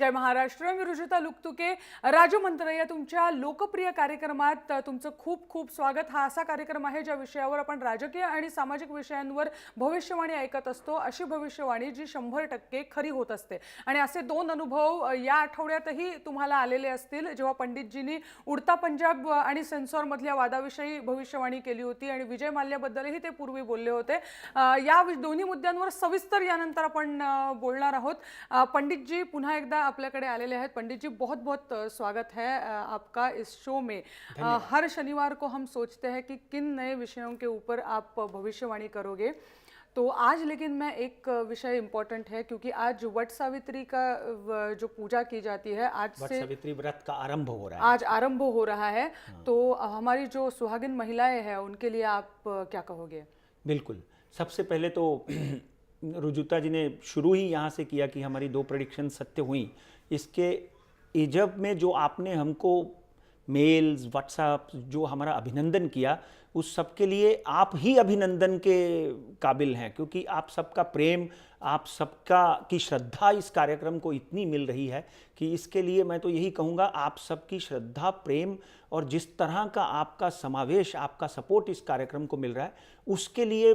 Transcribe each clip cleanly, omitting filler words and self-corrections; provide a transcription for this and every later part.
जय महाराष्ट्र. मी रुजुता लुकतुके. राजमंत्र या तुमच्या लोकप्रिय कार्यक्रमात तुमचं खूप खूप स्वागत. हा असा कार्यक्रम आहे ज्या विषयावर आपण राजकीय आणि सामाजिक विषयांवर भविष्यवाणी ऐकत असतो. अशी भविष्यवाणी जी 100% खरी होत असते. आणि असे दोन अनुभव या आठवड्यातही तुम्हाला आलेले असतील, जेव्हा पंडितजींनी उडता पंजाब आणि सेन्सॉर मधल्या वादाविषयी भविष्यवाणी केली होती आणि विजय माल्याबद्दलही ते पूर्वी बोलले होते. या दोन्ही मुद्द्यांवर सविस्तर यानंतर आपण बोलणार आहोत. पंडित जी पुनः एकदा आपल्याकडे आलेले हैं. पंडित जी, बहुत बहुत स्वागत है आपका इस शो में. हर शनिवार को हम सोचते हैं कि किन नए विषयों के ऊपर आप भविष्यवाणी करोगे. तो आज लेकिन मैं एक विषय इम्पोर्टेंट है, क्योंकि आज वट सावित्री का जो पूजा की जाती है, आज से वट सावित्री व्रत का आरंभ हो रहा है. आज आरंभ हो रहा है. तो हमारी जो सुहागिन महिलाएं हैं उनके लिए आप क्या कहोगे? बिल्कुल. सबसे पहले तो रुजुता जी ने शुरू ही यहाँ से किया कि हमारी 2 प्रेडिक्शन सत्य हुई. इसके इजब में जो आपने हमको मेल्स, व्हाट्सएप जो हमारा अभिनंदन किया, उस सब के लिए आप ही अभिनंदन के काबिल हैं, क्योंकि आप सबका प्रेम, आप सबका की श्रद्धा इस कार्यक्रम को इतनी मिल रही है कि इसके लिए मैं तो यही कहूँगा, आप सबकी श्रद्धा, प्रेम और जिस तरह का आपका समावेश, आपका सपोर्ट इस कार्यक्रम को मिल रहा है, उसके लिए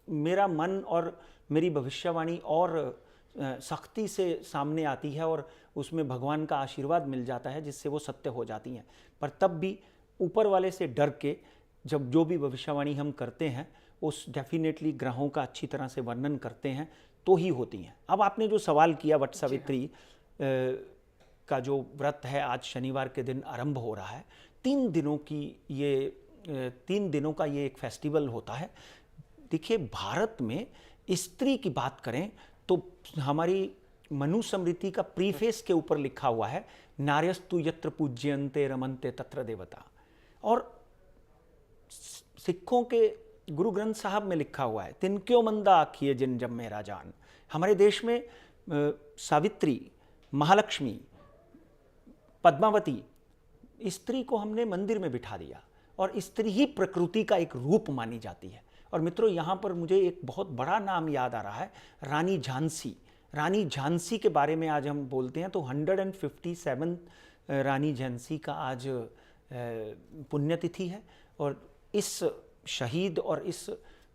मेरा मन और मेरी भविष्यवाणी और सख्ती से सामने आती है और उसमें भगवान का आशीर्वाद मिल जाता है, जिससे वो सत्य हो जाती हैं. पर तब भी ऊपर वाले से डर के जब जो भी भविष्यवाणी हम करते हैं, उस डेफिनेटली ग्रहों का अच्छी तरह से वर्णन करते हैं तो ही होती हैं. अब आपने जो सवाल किया, वट सावित्री का जो व्रत है आज शनिवार के दिन आरंभ हो रहा है. 3 दिनों का ये एक फेस्टिवल होता है. देखिए, भारत में स्त्री की बात करें तो हमारी मनुस्मृति का प्रीफेस के ऊपर लिखा हुआ है, नार्यस्तु यत्र पूज्यन्ते रमन्ते तत्र देवता. और सिखों के गुरु ग्रंथ साहब में लिखा हुआ है, तिनक्यों मंदा आखिए जिन जब मेरा जान. हमारे देश में सावित्री, महालक्ष्मी, पद्मावती, स्त्री को हमने मंदिर में बिठा दिया और स्त्री ही प्रकृति का एक रूप मानी जाती है. और मित्रों, यहाँ पर मुझे एक बहुत बड़ा नाम याद आ रहा है, रानी झांसी. रानी झांसी के बारे में आज हम बोलते हैं तो 157 रानी झांसी का आज पुण्यतिथि है. और इस शहीद और इस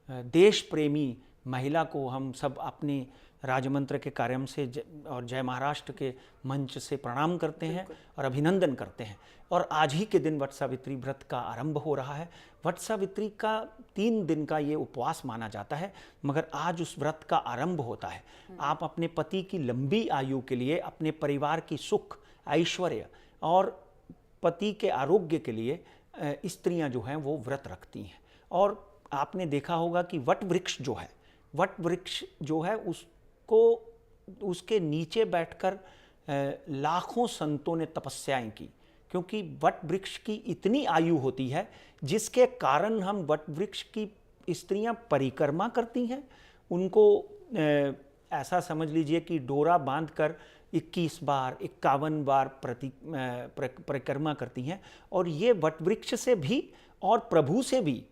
देश प्रेमी महिला को हम सब अपने राजमंत्र के कार्यक्रम से और जय महाराष्ट्र के मंच से प्रणाम करते हैं और अभिनंदन करते हैं. और आज ही के दिन वट सावित्री व्रत का आरंभ हो रहा है. वट सावित्री का 3 दिन का ये उपवास माना जाता है, मगर आज उस व्रत का आरंभ होता है. आप अपने पति की लंबी आयु के लिए, अपने परिवार की सुख, ऐश्वर्य और पति के आरोग्य के लिए स्त्रियां जो हैं वो व्रत रखती हैं. और आपने देखा होगा कि वट वृक्ष जो है उसको, उसके नीचे बैठकर लाखों संतों ने तपस्याएं की, क्योंकि वट वृक्ष की इतनी आयु होती है जिसके कारण हम वट वृक्ष की स्त्रियां परिक्रमा करती हैं. उनको ऐसा समझ लीजिए कि डोरा बांधकर 21 बार, 51 बार परिक्रमा करती हैं. और ये वट वृक्ष से भी और प्रभु से भी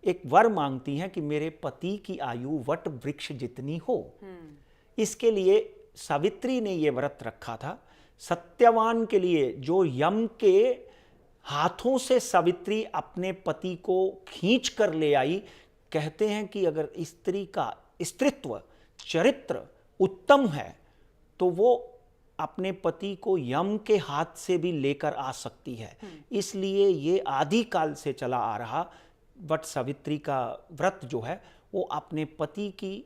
एक वर मांगती हैं कि मेरे पति की आयु वट वृक्ष जितनी हो. इसके लिए सावित्री ने ये व्रत रखा था. सत्यवान के लिए, जो यम के हाथों से सावित्री अपने पति को खींच कर ले आई. कहते हैं कि अगर स्त्री का स्त्रीत्व, चरित्र उत्तम है तो वो अपने पति को यम के हाथ से भी लेकर आ सकती है. इसलिए ये आदिकाल से चला आ रहा वट सावित्री का व्रत जो है वो अपने पति की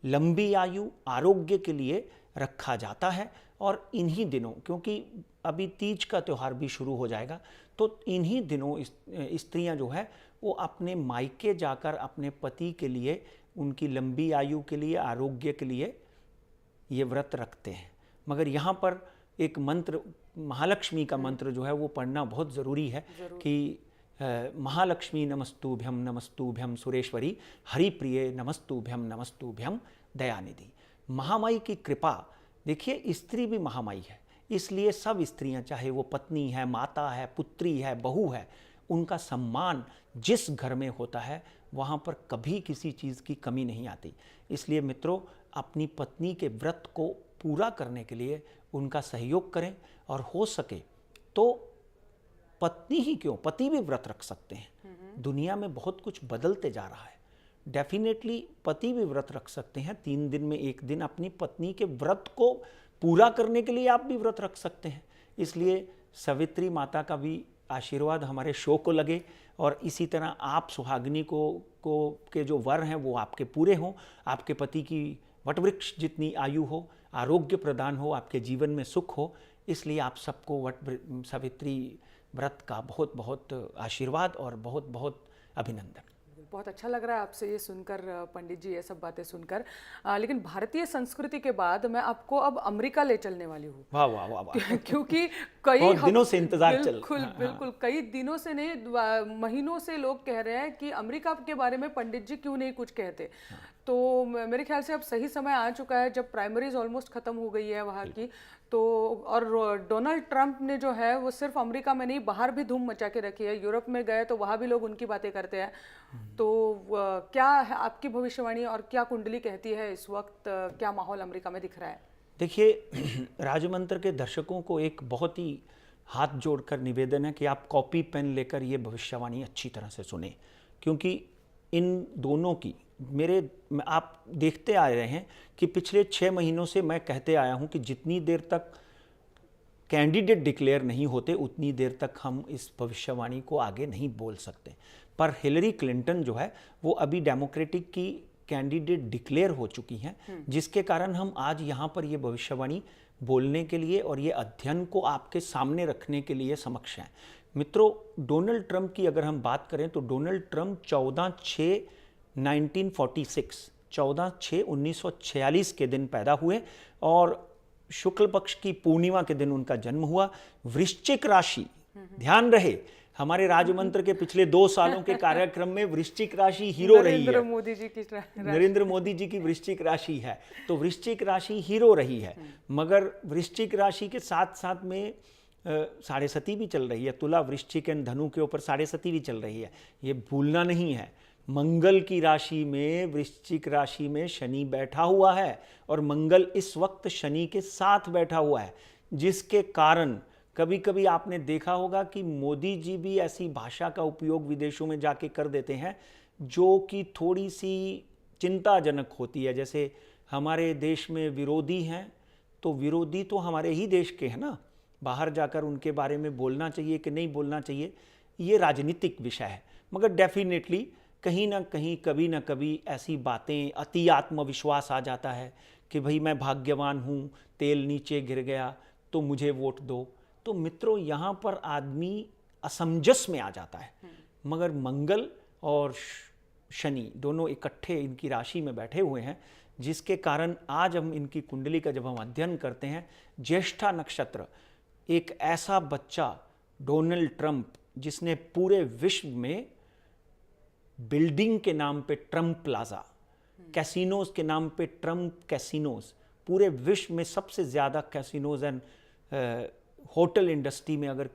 लंबी आयु, आरोग्य के लिए रखा जाता है. और इन्हीं दिनों, क्योंकि अभी तीज का त्यौहार भी शुरू हो जाएगा, तो इन्हीं दिनों स्त्रियां जो है वो अपने मायके जाकर अपने पति के लिए, उनकी लंबी आयु के लिए, आरोग्य के लिए ये व्रत रखते हैं. मगर यहाँ पर एक मंत्र, महालक्ष्मी का मंत्र जो है वो पढ़ना बहुत ज़रूरी है कि महालक्ष्मी नमस्तुभ्यम नमस्तुभ्यम सुरेश्वरी, हरिप्रिय नमस्तुभ्यम नमस्तुभ्यम दयानिधि. महामाई की कृपा. देखिए, स्त्री भी महामाई है, इसलिए सब स्त्रियां, चाहे वो पत्नी है, माता है, पुत्री है, बहू है, उनका सम्मान जिस घर में होता है वहाँ पर कभी किसी चीज़ की कमी नहीं आती. इसलिए मित्रों, अपनी पत्नी के व्रत को पूरा करने के लिए उनका सहयोग करें, और हो सके तो पत्नी ही क्यों, पति भी व्रत रख सकते हैं। दुनिया में बहुत कुछ बदलते जा रहा है, डेफिनेटली पति भी व्रत रख सकते हैं। 3 दिन में एक दिन अपनी पत्नी के व्रत को पूरा करने के लिए आप भी व्रत रख सकते हैं। इसलिए सवित्री माता का भी आशीर्वाद हमारे शो को लगे, और इसी तरह आप सुहागिनी को के जो वर हैं वो आपके पूरे हों, आपके पति की वटवृक्ष जितनी आयु हो, आरोग्य प्रदान हो, आपके जीवन में सुख हो। इसलिए आप सबको सवित्री व्रत का बहुत बहुत आशीर्वाद और बहुत बहुत अभिनंदन। बहुत अच्छा लग रहा है आपसे ये सुनकर पंडित जी, ये सब बातें सुनकर। लेकिन भारतीय संस्कृति के बाद मैं आपको अब अमेरिका ले चलने वाली हूँ। वाह वाह वाह वाह। क्योंकि कई बहुत दिनों से इंतजार चल, बिल्कुल बिल्कुल, कई दिनों से नहीं, महीनों से लोग कह रहे हैं कि अमेरिका के बारे में पंडित जी क्यों नहीं कुछ कहते। तो मेरे ख्याल से अब सही समय आ चुका है, जब प्राइमरीज ऑलमोस्ट खत्म हो गई है वहाँ की। तो और डोनाल्ड ट्रंप ने जो है वो सिर्फ अमेरिका में नहीं, बाहर भी धूम मचा के रखी है। यूरोप में गए तो वहाँ भी लोग उनकी बातें करते हैं। तो क्या है आपकी भविष्यवाणी, और क्या कुंडली कहती है इस वक्त, क्या माहौल अमेरिका में दिख रहा है? देखिए, राजमंत्र के दर्शकों को एक बहुत ही हाथ जोड़कर निवेदन है कि आप कॉपी पेन लेकर ये भविष्यवाणी अच्छी तरह से सुने, क्योंकि इन दोनों की आप देखते आ रहे हैं कि पिछले 6 महीनों से मैं कहते आया हूं कि जितनी देर तक कैंडिडेट डिक्लेयर नहीं होते उतनी देर तक हम इस भविष्यवाणी को आगे नहीं बोल सकते। पर हिलरी क्लिंटन जो है वो अभी डेमोक्रेटिक की कैंडिडेट डिक्लेयर हो चुकी हैं, जिसके कारण हम आज यहाँ पर ये भविष्यवाणी बोलने के लिए और ये अध्ययन को आपके सामने रखने के लिए समक्ष हैं। मित्रों, डोनाल्ड ट्रंप की अगर हम बात करें तो डोनाल्ड ट्रंप 14/6/1946 के दिन पैदा हुए, और शुक्ल पक्ष की पूर्णिमा के दिन उनका जन्म हुआ। वृश्चिक राशि, ध्यान रहे, हमारे राजमंत्र के पिछले 2 सालों के कार्यक्रम में वृश्चिक राशि हीरो रही है। नरेंद्र मोदी जी की वृश्चिक राशि है, तो वृश्चिक राशि हीरो रही है। मगर वृश्चिक राशि के साथ साथ में साढ़े सती भी चल रही है। तुला, वृश्चिक एंड धनु के ऊपर साढ़े सती भी चल रही है, ये भूलना नहीं है। मंगल की राशि में, वृश्चिक राशि में शनि बैठा हुआ है, और मंगल इस वक्त शनि के साथ बैठा हुआ है, जिसके कारण कभी कभी आपने देखा होगा कि मोदी जी भी ऐसी भाषा का उपयोग विदेशों में जाके कर देते हैं जो कि थोड़ी सी चिंताजनक होती है। जैसे हमारे देश में विरोधी हैं, तो विरोधी तो हमारे ही देश के हैं ना, बाहर जाकर उनके बारे में बोलना चाहिए कि नहीं बोलना चाहिए, ये राजनीतिक विषय है। मगर डेफिनेटली कहीं ना कहीं, कभी ना कभी ऐसी बातें, अति आत्मविश्वास आ जाता है कि भाई मैं भाग्यवान हूँ, तेल नीचे गिर गया तो मुझे वोट दो। तो मित्रों, यहाँ पर आदमी असमंजस में आ जाता है। मगर मंगल और शनि दोनों इकट्ठे इनकी राशि में बैठे हुए हैं, जिसके कारण आज हम इनकी कुंडली का जब हम अध्ययन करते हैं, ज्येष्ठा नक्षत्र, एक ऐसा बच्चा डोनाल्ड ट्रंप, जिसने पूरे विश्व में बिल्डिंग के नाम पे ट्रंप प्लाजा, कैसीनोज के नाम पे ट्रंप कैसीनोज, पूरे विश्व में सबसे ज़्यादा कैसीनोज एंड होटल इंडस्ट्री में अगर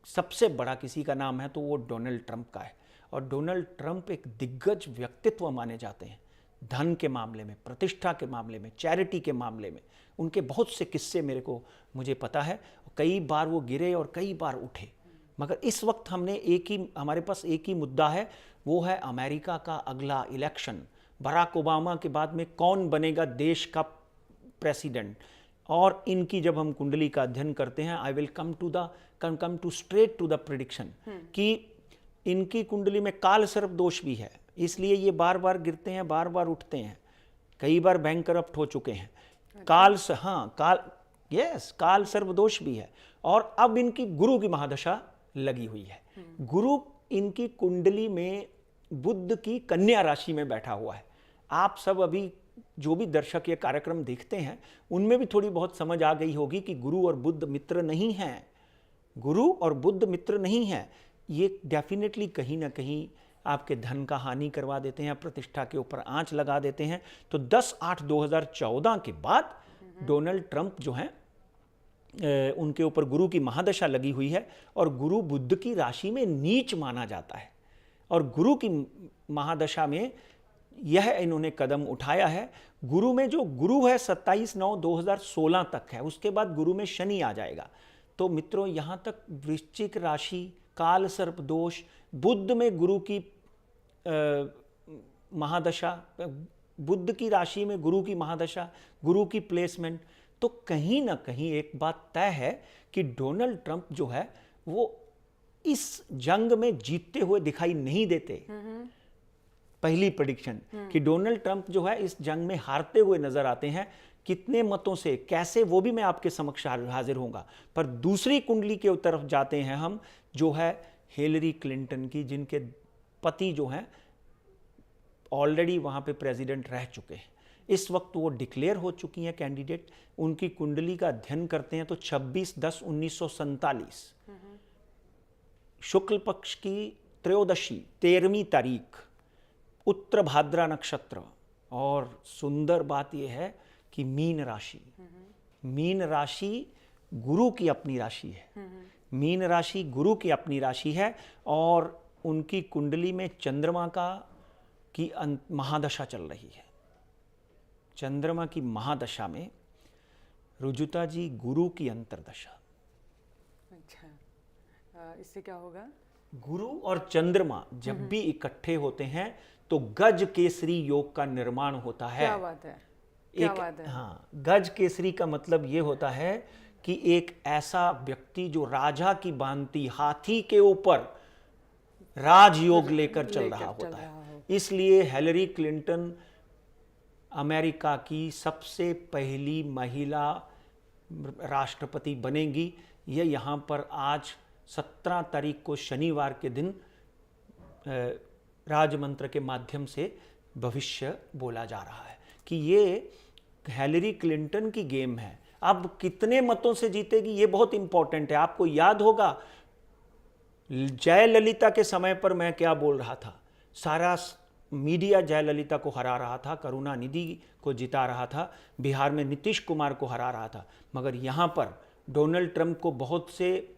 सबसे बड़ा किसी का नाम है तो वो डोनाल्ड ट्रंप का है। और डोनाल्ड ट्रंप एक दिग्गज व्यक्तित्व माने जाते हैं, धन के मामले में, प्रतिष्ठा के मामले में, चैरिटी के मामले में। उनके बहुत से किस्से मुझे पता है, कई बार वो गिरे और कई बार उठे। मगर इस वक्त हमारे पास एक ही मुद्दा है, वो है अमेरिका का अगला इलेक्शन। बराक ओबामा के बाद में कौन बनेगा देश का प्रेसिडेंट। और इनकी जब हम कुंडली का अध्ययन करते हैं, I will come to straight to the prediction, कि इनकी कुंडली में काल सर्प दोष भी है, इसलिए ये बार बार गिरते हैं, बार बार उठते हैं, कई बार बैंकरप्ट हो चुके हैं। काल सर्प दोष भी है। और अब इनकी गुरु की महादशा लगी हुई है। गुरु इनकी कुंडली में बुध की कन्या राशि में बैठा हुआ है। आप सब अभी जो भी दर्शक ये कार्यक्रम देखते हैं, उनमें भी थोड़ी बहुत समझ आ गई होगी कि गुरु और बुध मित्र नहीं हैं। गुरु और बुध मित्र नहीं हैं। ये डेफिनेटली कहीं ना कहीं आपके धन का हानि करवा देते हैं, प्रतिष्ठा के ऊपर आंच लगा देते हैं। तो 10/8/2014 के बाद डोनाल्ड ट्रंप जो हैं, उनके ऊपर गुरु की महादशा लगी हुई है, और गुरु बुध की राशि में नीच माना जाता है। और गुरु की महादशा में यह इन्होंने कदम उठाया है। गुरु में जो गुरु है 27/9/2016 तक है, उसके बाद गुरु में शनि आ जाएगा। तो मित्रों यहाँ तक वृश्चिक राशि, काल सर्प दोष, बुध में गुरु की महादशा, बुध की राशि में गुरु की महादशा, गुरु की प्लेसमेंट, तो कहीं ना कहीं एक बात तय है कि डोनाल्ड ट्रंप जो है वो इस जंग में जीतते हुए दिखाई नहीं देते। पहली प्रेडिक्शन कि डोनाल्ड ट्रंप जो है इस जंग में हारते हुए नजर आते हैं। कितने मतों से, कैसे, वो भी मैं आपके समक्ष हाजिर होऊंगा। पर दूसरी कुंडली के तरफ जाते हैं हम, जो है हिलरी क्लिंटन की, जिनके पति जो हैं ऑलरेडी वहां पे प्रेसिडेंट रह चुके हैं। इस वक्त वो डिक्लेयर हो चुकी हैं कैंडिडेट। उनकी कुंडली का अध्ययन करते हैं तो 26/10/1947 शुक्ल पक्ष की त्रयोदशी 13वीं तारीख, उत्तर भाद्रा नक्षत्र। और सुंदर बात यह है कि मीन राशि, मीन राशि गुरु की अपनी राशि है। मीन राशि गुरु की अपनी राशि है और उनकी कुंडली में चंद्रमा की महादशा चल रही है। चंद्रमा की महादशा में रुजुता जी गुरु की अंतर्दशा। अच्छा, इससे क्या होगा? गुरु और चंद्रमा जब भी इकट्ठे होते हैं तो गज केसरी योग का निर्माण होता है। क्या बात है, क्या बात है। हाँ, गज केसरी का मतलब ये होता है कि एक ऐसा व्यक्ति जो राजा की भांति हाथी के ऊपर राजयोग लेकर चल रहा होता है। इसलिए हिलरी क्लिंटन अमेरिका की सबसे पहली महिला राष्ट्रपति बनेगी। यह यहाँ पर आज 17 तारीख को शनिवार के दिन राजमंत्र के माध्यम से भविष्य बोला जा रहा है कि ये हिलरी क्लिंटन की गेम है। अब कितने मतों से जीतेगी ये बहुत इंपॉर्टेंट है। आपको याद होगा जयललिता के समय पर मैं क्या बोल रहा था, सारा मीडिया जयललिता को हरा रहा था, करुणानिधि को जिता रहा था, बिहार में नीतीश कुमार को हरा रहा था। मगर यहाँ पर डोनाल्ड ट्रंप को बहुत से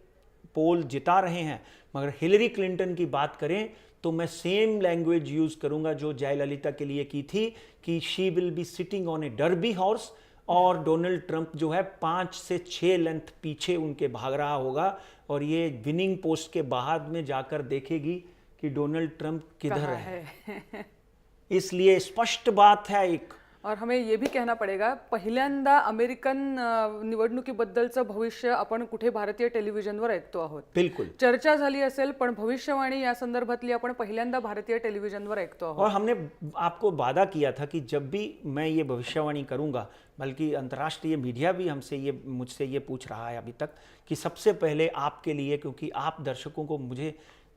पोल जिता रहे हैं। मगर हिलरी क्लिंटन की बात करें तो मैं सेम लैंग्वेज यूज करूंगा जो जयललिता के लिए की थी कि she will be sitting on A derby horse, और डोनाल्ड ट्रंप जो है 5 से 6 लेंथ पीछे उनके भाग रहा होगा और ये विनिंग पोस्ट के बाद में जाकर देखेगी कि डोनाल्ड ट्रंप किधर है। इसलिए स्पष्ट बात है एक, और हमें ये भी कहना पडेगा, पहिल्यांदा अमेरिकन निवडणुकीबद्दलचं भविष्य आपण कुठे भारतीय टेलिव्हिजनवर ऐकतो आहोत। बिल्कुल चर्चा झाली असेल पण भविष्यवाणी या संदर्भातली आपण पहिल्यांदा भारतीय टेलिव्हिजनवर ऐकतो आहोत। और हमने आपको वादा किया था कि जब भी मैं ये भविष्यवाणी करूंगा, बल्कि अंतर्राष्ट्रीय मीडिया भी मुझसे ये पूछ रहा है अभी तक कि सबसे पहले आपके लिए, क्योंकि आप दर्शकों को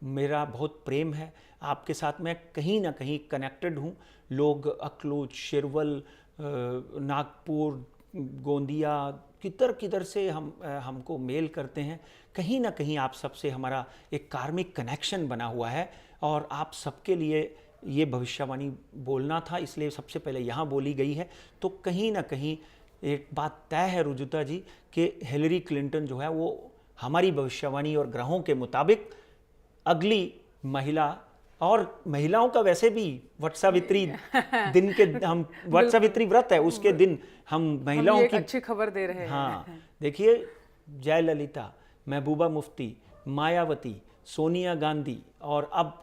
मेरा बहुत प्रेम है, आपके साथ मैं कहीं ना कहीं कनेक्टेड हूँ। लोग अखलूज, शिरवल, नागपुर, गोंदिया, किधर से हमको मेल करते हैं। कहीं ना कहीं आप सबसे हमारा एक कार्मिक कनेक्शन बना हुआ है और आप सबके लिए ये भविष्यवाणी बोलना था, इसलिए सबसे पहले यहाँ बोली गई है। तो कहीं ना कहीं एक बात तय है रुजुता जी कि हिलरी क्लिंटन जो है वो हमारी भविष्यवाणी और ग्रहों के मुताबिक अगली महिला, और महिलाओं का वैसे भी वटसावित्री दिन के हम वटसावित्री व्रत है, उसके दिन हम महिलाओं की अच्छी खबर दे रहे हैं। हाँ, देखिए जयललिता, महबूबा मुफ्ती, मायावती, सोनिया गांधी और अब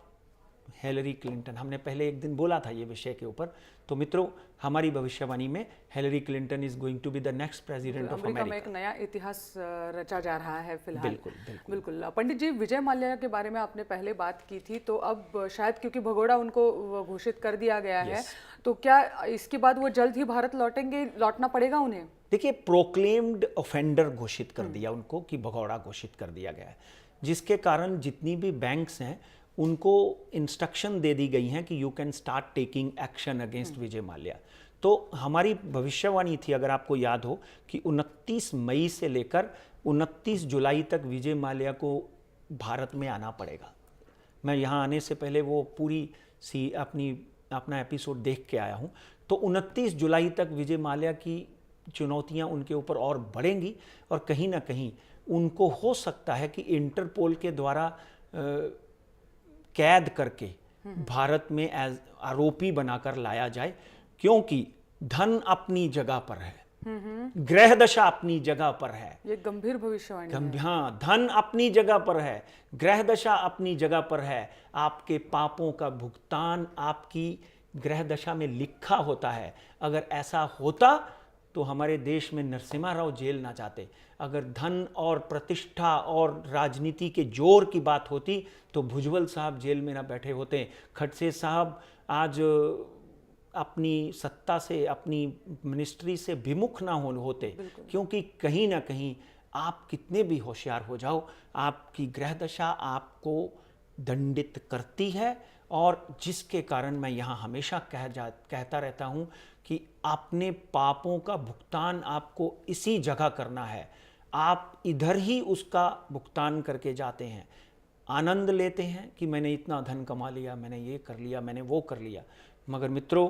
हिलरी क्लिंटन। हमने पहले एक दिन बोला था ये विषय के ऊपर। तो मित्रों, हमारी भविष्यवाणी में Hillary Clinton is going to be the next president of America में अमेरिका। एक नया इतिहास रचा जा रहा है फिलहाल। बिल्कुल बिल्कुल बिल्कुल। पंडित जी, विजय माल्या के बारे में आपने पहले बात की थी, तो अब शायद क्योंकि भगोड़ा उनको घोषित कर दिया गया है, तो क्या इसके बाद वो जल्द ही भारत लौटेंगे, लौटना पड़ेगा उन्हें? देखिए, प्रोक्लेम्ड ऑफेंडर घोषित कर दिया उनको कि भगौड़ा घोषित कर दिया गया है, जिसके कारण जितनी भी बैंक्स हैं उनको इंस्ट्रक्शन दे दी गई हैं कि you can start taking action against Vijay Mallya. तो हमारी भविष्यवाणी थी, अगर आपको याद हो, कि 29 मई से लेकर 29 जुलाई तक विजय माल्या को भारत में आना पड़ेगा। मैं यहाँ आने से पहले वो पूरी अपना एपिसोड देख के आया हूँ। तो 29 जुलाई तक विजय माल्या की चुनौतियाँ उनके ऊपर और बढ़ेंगी और कहीं ना कहीं उनको हो सकता है कि इंटरपोल के द्वारा कैद करके भारत में एज आरोपी बनाकर लाया जाए, क्योंकि धन अपनी जगह पर है, ग्रह दशा अपनी जगह पर है। ये गंभीर भविष्यवाणी है। हाँ, धन अपनी जगह पर है, ग्रह दशा अपनी जगह पर है। आपके पापों का भुगतान आपकी ग्रह दशा में लिखा होता है। अगर ऐसा होता तो हमारे देश में नरसिम्हा राव जेल ना जाते। अगर धन और प्रतिष्ठा और राजनीति के जोर की बात होती तो भुजबल साहब जेल में ना बैठे होते। खड़से साहब आज अपनी सत्ता से, अपनी मिनिस्ट्री से विमुख ना होते, क्योंकि कहीं ना कहीं आप कितने भी होशियार हो जाओ, आपकी ग्रह दशा आपको दंडित करती है। और जिसके कारण मैं यहाँ हमेशा कहता रहता हूँ कि अपने पापों का भुगतान आपको इसी जगह करना है। आप इधर ही उसका भुगतान करके जाते हैं, आनंद लेते हैं कि मैंने इतना धन कमा लिया, मैंने ये कर लिया, मैंने वो कर लिया। मगर मित्रों,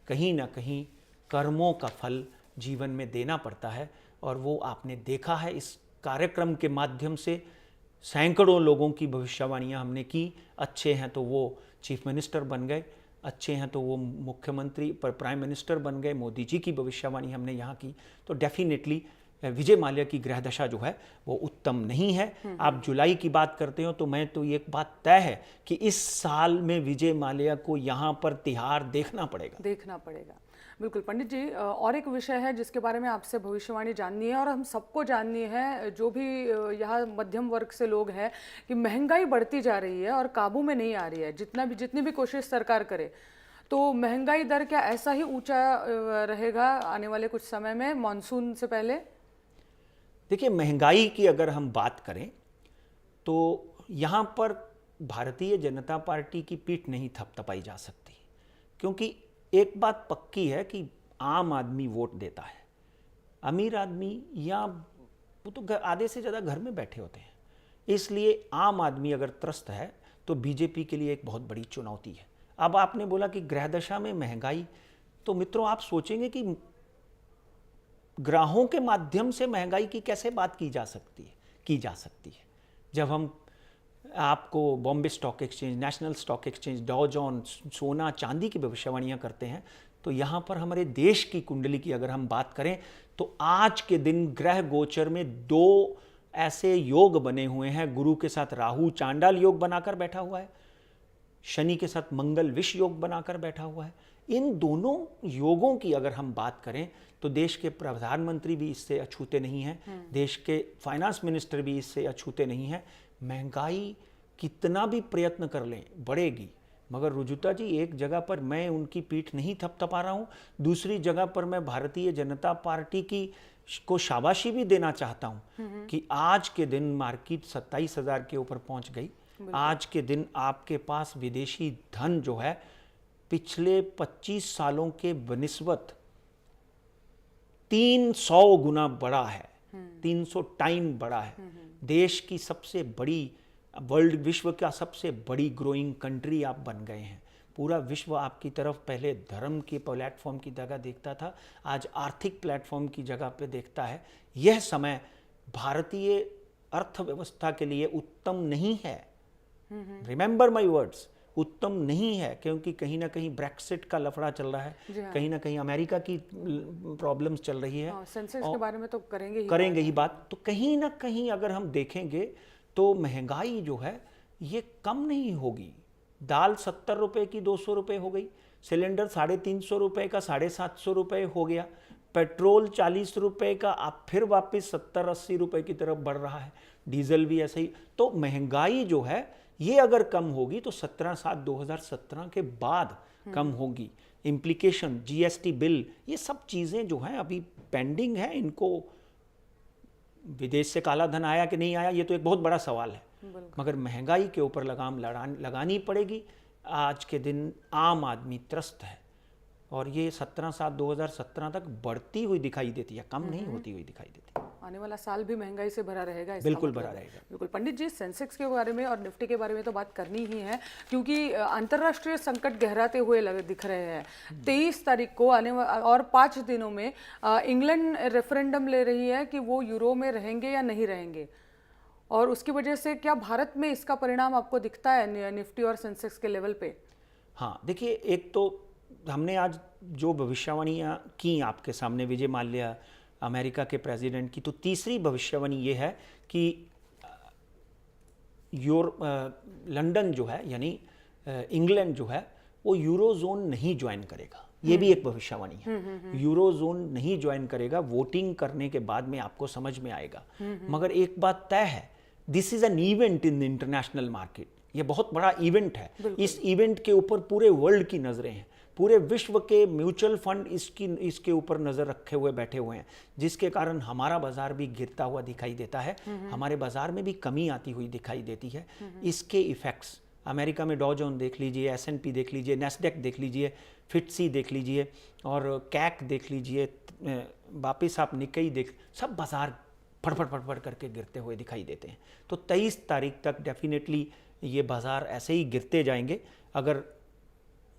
कहीं ना कहीं कर्मों का फल जीवन में देना पड़ता है, और वो आपने देखा है। इस कार्यक्रम के माध्यम से सैकड़ों लोगों की भविष्यवाणियां हमने की। अच्छे हैं तो वो चीफ मिनिस्टर बन गए, अच्छे हैं तो वो मुख्यमंत्री पर प्राइम मिनिस्टर बन गए। मोदी जी की भविष्यवाणी हमने यहाँ की। तो डेफिनेटली विजय माल्या की ग्रह दशा जो है वो उत्तम नहीं है। आप जुलाई की बात करते हो तो मैं तो एक बात तय है कि इस साल में विजय माल्या को यहाँ पर तिहार देखना पड़ेगा। बिल्कुल पंडित जी, और एक विषय है जिसके बारे में आपसे भविष्यवाणी जाननी है और हम सबको जाननी है, जो भी यहाँ मध्यम वर्ग से लोग हैं, कि महंगाई बढ़ती जा रही है और काबू में नहीं आ रही है। जितनी भी कोशिश सरकार करे, तो महंगाई दर क्या ऐसा ही ऊंचा रहेगा आने वाले कुछ समय में, मानसून से पहले? देखिए, महंगाई की अगर हम बात करें तो यहाँ पर भारतीय जनता पार्टी की पीठ नहीं थपथपाई जा सकती, क्योंकि एक बात पक्की है कि आम आदमी वोट देता है। अमीर आदमी या वो तो आधे से ज़्यादा घर में बैठे होते हैं। इसलिए आम आदमी अगर त्रस्त है तो बीजेपी के लिए एक बहुत बड़ी चुनौती है। अब आपने बोला कि ग्रह दशा में महंगाई, तो मित्रों आप सोचेंगे कि ग्रहों के माध्यम से महंगाई की कैसे बात की जा सकती है। जब हम आपको Bombay stock exchange, national stock exchange, डॉ जोन्स, सोना चांदी की भविष्यवाणियां करते हैं, तो यहाँ पर हमारे देश की कुंडली की अगर हम बात करें तो आज के दिन ग्रह गोचर में 2 ऐसे योग बने हुए हैं। गुरु के साथ राहु चांडाल योग बनाकर बैठा हुआ है, शनि के साथ मंगल विष योग बनाकर बैठा हुआ है। इन दोनों योगों की अगर हम बात करें तो देश के प्रधानमंत्री भी इससे अछूते नहीं हैं, देश के फाइनेंस मिनिस्टर भी इससे अछूते नहीं हैं। महंगाई कितना भी प्रयत्न कर लें बढ़ेगी, मगर रुजुता जी एक जगह पर मैं उनकी पीठ नहीं थपथपा रहा हूं, दूसरी जगह पर मैं भारतीय जनता पार्टी को शाबाशी भी देना चाहता हूं कि आज के दिन मार्केट 27,000 के ऊपर पहुंच गई। आज के दिन आपके पास विदेशी धन जो है पिछले 25 सालों के बनिस्बत 300 गुना बड़ा है, 300 टाइम बड़ा है। देश की सबसे बड़ी, विश्व का सबसे बड़ी ग्रोइंग कंट्री आप बन गए हैं। पूरा विश्व आपकी तरफ पहले धर्म के प्लेटफॉर्म की जगह देखता था, आज आर्थिक प्लेटफॉर्म की जगह पे देखता है। यह समय भारतीय अर्थव्यवस्था के लिए उत्तम नहीं है। रिमेंबर माय वर्ड्स, उत्तम नहीं है, क्योंकि कहीं ना कहीं ब्रेक्सिट का लफड़ा चल रहा है, कहीं ना कहीं अमेरिका की प्रॉब्लम्स चल रही है। सेंसेक्स के बारे में तो करेंगे ही बात। तो कहीं ना कहीं अगर हम देखेंगे तो महंगाई जो है ये कम नहीं होगी। दाल 70 रुपए की 200 रुपए हो गई, सिलेंडर 350 रुपए का 750 रुपए हो गया, पेट्रोल 40 रुपए का अब फिर वापस 70-80 रुपए की तरफ बढ़ रहा है, डीजल भी ऐसे ही। तो महंगाई जो है ये अगर कम होगी तो 17/7/2017 के बाद कम होगी। इम्प्लीकेशन, जीएसटी बिल, ये सब चीज़ें जो हैं अभी पेंडिंग है। इनको विदेश से काला धन आया कि नहीं आया ये तो एक बहुत बड़ा सवाल है, मगर महंगाई के ऊपर लगाम लगानी पड़ेगी। आज के दिन आम आदमी त्रस्त है और ये 17/7/2017 तक बढ़ती हुई दिखाई देती है, कम नहीं होती हुई दिखाई देती है। आने वाला साल भी महंगाई से भरा रहेगा। बिल्कुल भरा रहेगा। बिल्कुल पंडित जी, सेंसेक्स के बारे में और निफ्टी के बारे में तो बात करनी ही है, क्योंकि अंतर्राष्ट्रीय संकट गहराते हुए दिख रहे हैं। 23 तारीख को और 5 दिनों में इंग्लैंड रेफरेंडम ले रही है कि वो यूरो में रहेंगे या नहीं रहेंगे। और उसकी वजह से क्या भारत में इसका परिणाम आपको दिखता है निफ्टी और सेंसेक्स के लेवल पे? हाँ, देखिए, एक तो हमने आज जो भविष्यवाणियाँ की आपके सामने, विजय माल्या अमेरिका के प्रेसिडेंट की, तो तीसरी भविष्यवाणी ये है कि लंदन जो है, यानी इंग्लैंड जो है, वो यूरोजोन नहीं ज्वाइन करेगा। ये भी एक भविष्यवाणी है। यूरोजोन नहीं ज्वाइन करेगा, वोटिंग करने के बाद में आपको समझ में आएगा। मगर एक बात तय है, this is an event in the international market. ये बहुत बड़ा इवेंट है। इस इवेंट के ऊपर पूरे वर्ल्ड की नजरें हैं, पूरे विश्व के म्यूचुअल फंड इसके ऊपर नजर रखे हुए बैठे हुए हैं, जिसके कारण हमारा बाजार भी गिरता हुआ दिखाई देता है। हमारे बाजार में भी कमी आती हुई दिखाई देती है। इसके इफेक्ट्स अमेरिका में डॉ जोन देख लीजिए, S&P देख लीजिए, नैस्डैक देख लीजिए, FTSE देख लीजिए और कैक देख लीजिए, वापिस आप निक्केई देख, सब बाजार फटफट करके गिरते हुए दिखाई देते हैं। तो 23 तारीख तक डेफिनेटली ये बाजार ऐसे ही गिरते जाएंगे। अगर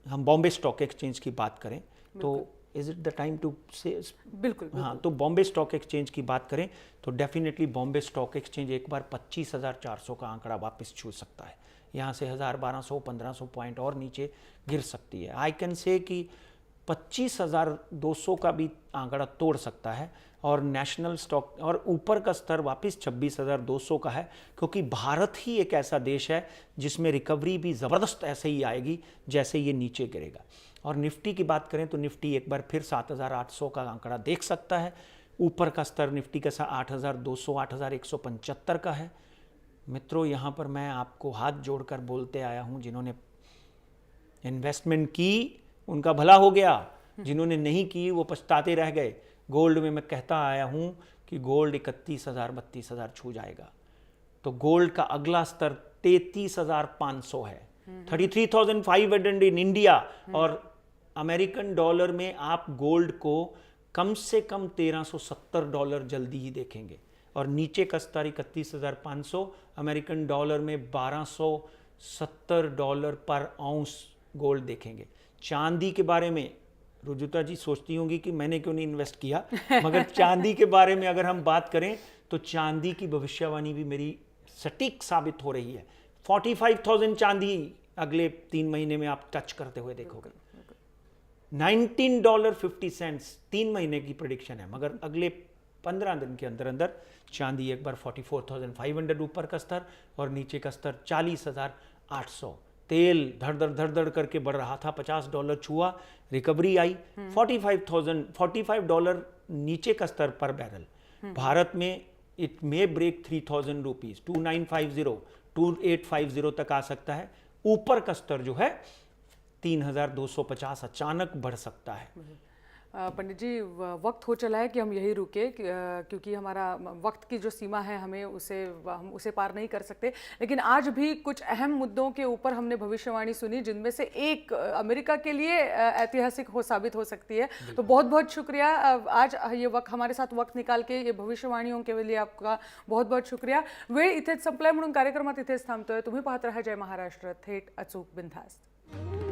हम बॉम्बे स्टॉक एक्सचेंज की बात करें तो is it the time to say? बिल्कुल। हाँ, तो बॉम्बे स्टॉक एक्सचेंज की बात करें तो डेफिनेटली बॉम्बे स्टॉक एक्सचेंज एक बार 25,400 का आंकड़ा वापस छू सकता है। यहाँ से 1,000-1,200 पॉइंट और नीचे गिर सकती है। आई कैन से कि 25,200 का भी आंकड़ा तोड़ सकता है और नेशनल स्टॉक और ऊपर का स्तर वापस 26,200 का है, क्योंकि भारत ही एक ऐसा देश है जिसमें रिकवरी भी ज़बरदस्त ऐसे ही आएगी जैसे ये नीचे गिरेगा। और निफ्टी की बात करें तो निफ्टी एक बार फिर 7,800 का आंकड़ा देख सकता है। ऊपर का स्तर निफ्टी का 8,200, 8,175 का है। मित्रों, यहाँ पर मैं आपको हाथ जोड़कर बोलते आया हूँ, जिन्होंने इन्वेस्टमेंट की उनका भला हो गया, जिन्होंने नहीं की वो पछताते रह गए। गोल्ड में मैं कहता आया हूँ कि गोल्ड 31,000 32,000 छू जाएगा। तो गोल्ड का अगला स्तर 33,500 है, 33,500 इन इंडिया। और अमेरिकन डॉलर में आप गोल्ड को कम से कम $1,370 जल्दी ही देखेंगे। और नीचे का स्तर 31,500, अमेरिकन डॉलर में $1,270 पर आउंस गोल्ड देखेंगे। चांदी के बारे में रुजुता जी सोचती होंगी कि मैंने क्यों नहीं इन्वेस्ट किया, मगर चांदी के बारे में अगर हम बात करें तो चांदी की भविष्यवाणी भी मेरी सटीक साबित हो रही है। 45,000 चांदी अगले 3 महीने में आप टच करते हुए देखोगे। $19.50 3 महीने की प्रेडिक्शन है, मगर अगले 15 दिन के अंदर अंदर चांदी एक बार 44,500 ऊपर का स्तर और नीचे का स्तर 40,800। तेल धड़ धड़ करके बढ़ रहा था, $50 छुआ, रिकवरी आई, $45 नीचे का स्तर पर बैरल। भारत में इट मे ब्रेक 3,000 रुपीज, 2950, 2850 तक आ सकता है। ऊपर का स्तर जो है 3,250 अचानक बढ़ सकता है। पंडित जी, वक्त हो चला है कि हम यही रुके, क्योंकि हमारा वक्त की जो सीमा है हम उसे पार नहीं कर सकते। लेकिन आज भी कुछ अहम मुद्दों के ऊपर हमने भविष्यवाणी सुनी, जिनमें से एक अमेरिका के लिए ऐतिहासिक साबित हो सकती है। तो बहुत बहुत शुक्रिया, आज ये हमारे साथ वक्त निकाल के ये भविष्यवाणियों के लिए आपका बहुत बहुत शुक्रिया। वेळ इथेच संपलाय म्हणून कार्यक्रमात इथेच थांबतोय। तुम्ही पाहत राहा जय महाराष्ट्र, थेट अचूक बिनधास्त।